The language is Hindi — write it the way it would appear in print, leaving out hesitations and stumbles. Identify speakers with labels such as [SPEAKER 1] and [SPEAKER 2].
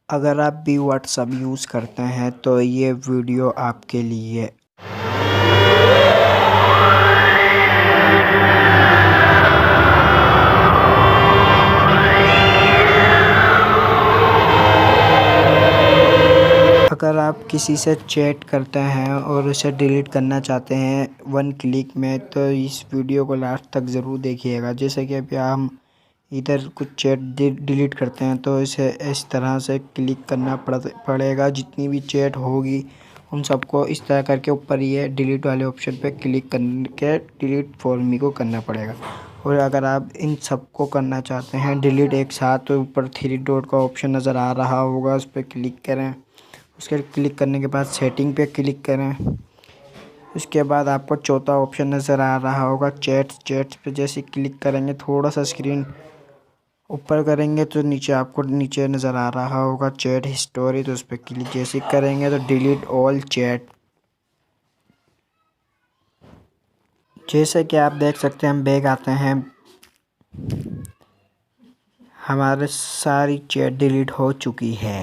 [SPEAKER 1] अगर आप भी व्हाट्सएप यूज़ करते हैं तो ये वीडियो आपके लिए। अगर आप किसी से चैट करते हैं और उसे डिलीट करना चाहते हैं वन क्लिक में, तो इस वीडियो को लास्ट तक ज़रूर देखिएगा। जैसे कि अभी हम इधर कुछ चैट डिलीट करते हैं तो इसे इस तरह से क्लिक करना पड़ेगा। जितनी भी चैट होगी उन सबको इस तरह करके ऊपर ये डिलीट वाले ऑप्शन पे क्लिक करके डिलीट फॉर मी को करना पड़ेगा। और अगर आप इन सबको करना चाहते हैं डिलीट एक साथ, तो ऊपर थ्री डॉट का ऑप्शन नज़र आ रहा होगा, उस पर क्लिक करें। उसके क्लिक करने के बाद सेटिंग पे क्लिक करें। उसके बाद आपको चौथा ऑप्शन नज़र आ रहा होगा चैट्स पे जैसे क्लिक करेंगे, थोड़ा सा स्क्रीन ऊपर करेंगे तो नीचे आपको नीचे नज़र आ रहा होगा चैट हिस्टोरी, तो उस पर क्लिक जैसे करेंगे तो डिलीट ऑल चैट। जैसे कि आप देख सकते हैं, हम बैक आते हैं, हमारे सारी चैट डिलीट हो चुकी है।